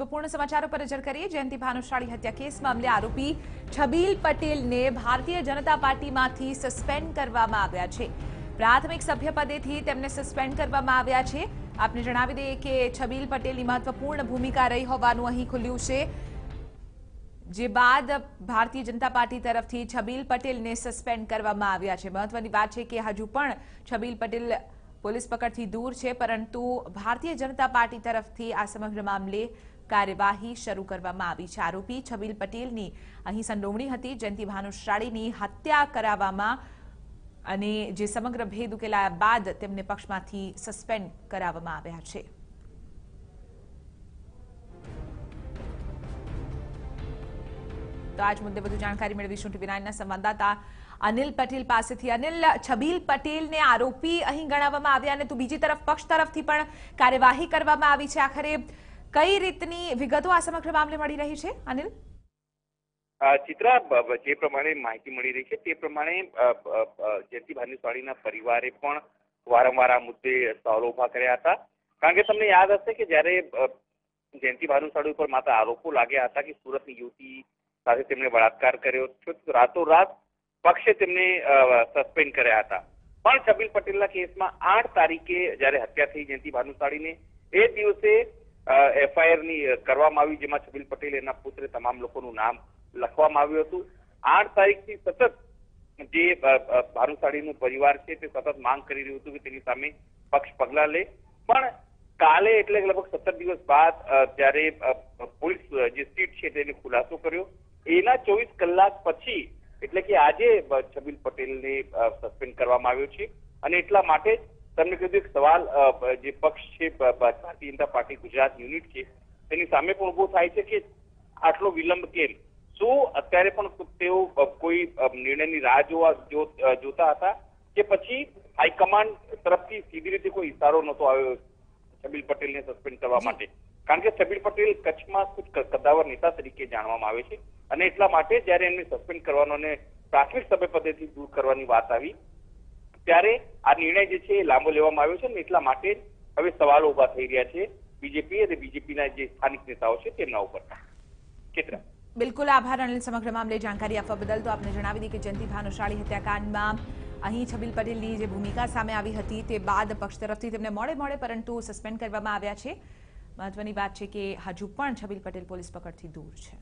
महत्वपूर्ण समाचारों पर नजर करिए। जयंती भानुशाली हत्या केस मामले आरोपी छबील पटेलने भारतीय जनता पार्टीमांथी सस्पेन्ड કરવામાં આવ્યા છે। પ્રાથમિક સભ્યપદેથી તેમને સસ્પેન્ડ કરવામાં આવ્યા છે। આપને જણાવી દઈએ કે છબીલ પટેલની મહત્વપૂર્ણ ભૂમિકા રહી હોવાનું અહીં ખુલ્યું છે। જે બાદ ભારતીય જનતા પાર્ટી તરફથી છબીલ પટેલને સસ્પેન્ડ કરવામાં આવ્યા છે। મહત્વની વાત છે કે હજુ પણ છબીલ પટેલ પોલીસ પકડથી દૂર છે, પરંતુ ભારતીય જનતા પાર્ટી તરફથી આ સમગ્ર મામલે કાર્યવાહી શરૂ કરવામાં આવી છે। આરોપી છબીલ પટેલની અહીં સંડોવણી હતી જયંતી ભાનુશાળીની હત્યા કરાવવામાં, અને જે સમગ્ર ભેદ ઉકેલાયા બાદ તેમને પક્ષમાંથી સસ્પેન્ડ કરાવવામાં આવ્યા છે। तो आज मुद्दे વધુ જાણકારી મેળવીશું ટીવી 9ના સંવાદદાતા અનિલ પટેલ પાસેથી। અનિલ, છબીલ પટેલને આરોપી અહીં ગણાવવામાં આવ્યા અને તો બીજી તરફ પક્ષ તરફથી પણ કાર્યવાહી કરવામાં આવી છે। આખરે કઈ રીતની વિગતો આ સમગ્ર મામલે મળી રહી છે અનિલ? ચિત્રા, જે પ્રમાણે માહિતી મળી રહી છે તે પ્રમાણે જયંતી ભાનુશાળીના પરિવારે પણ વારંવાર આ મુદ્દે સવાલો ઉભા કર્યા હતા। કારણ કે તમને યાદ હશે કે જ્યારે જયંતી ભાનુશાળી ઉપર માત્ર આરોપો લાગ્યા હતા કે સુરતની યુવતી સાથે તેમણે બળાત્કાર કર્યો છે, તો રાતોરાત પક્ષે તેમને સસ્પેન્ડ કર્યા હતા। પણ છબીલ પટેલના કેસમાં 8 તારીખે જ્યારે હત્યા થઈ જયંતી ભાનુશાળીને, એ દિવસે એફઆઈઆર કરવામાં આવી, જેમાં છબીલ પટેલ એના પુત્રે તમામ લોકોનું નામ લખવામાં આવ્યું હતું। 8 તારીખથી સતત જે ભાનુશાળીનું પરિવાર છે તે સતત માંગ કરી રહ્યું હતું કે તેની સામે પક્ષ પગલાં લે। પણ કાલે એટલે લગભગ 17 દિવસ બાદ જ્યારે પોલીસ જે સીટ છે તેને ખુલાસો કર્યો, એના 24 કલાક પછી એટલે કે આજે છબીલ પટેલને સસ્પેન્ડ કરવામાં આવ્યો છે। અને એટલા માટે તમને કીધું એક સવાલ જે પક્ષ છે ભારતીય જનતા પાર્ટી ગુજરાત યુનિટ છે તેની સામે પણ ઉભો થાય છે કે આટલો વિલંબ કેમ? શું અત્યારે પણ તેઓ કોઈ નિર્ણયની રાહ જોતા હતા કે પછી હાઈકમાન્ડ તરફથી સીધી રીતે કોઈ ઇશારો નહોતો આવ્યો છબીલ પટેલને સસ્પેન્ડ કરવા માટે? કારણ કે છબીલ પટેલ કચ્છમાં ખૂબ કદાવર નેતા તરીકે જાણવામાં આવે છે, અને એટલા માટે જ્યારે એમને સસ્પેન્ડ કરવાનો અને પ્રાથમિક સભ્યપદેથી દૂર કરવાની વાત આવી ત્યારે આ નિર્ણય જે છે એ લાંબો લેવામાં આવ્યો છે, અને એટલા માટે હવે સવાલો ઉભા થઈ રહ્યા છે બીજેપી અને બીજેપીના જે સ્થાનિક નેતાઓ છે તેમના ઉપર। ચિત્રા, બિલકુલ આભાર અનિલ સમગ્ર મામલે જાણકારી આપવા બદલ। તો આપને જણાવી દઈએ કે જયંતી ભાનુશાળી હત્યાકાંડમાં અહીં છબીલ પટેલની જે ભૂમિકા સામે આવી હતી તે બાદ પક્ષ તરફથી તેમને મોડે પરંતુ સસ્પેન્ડ કરવામાં આવ્યા છે। મહત્વની વાત છે કે હજુ પણ છબીલ પટેલ પોલીસ પકડથી દૂર છે।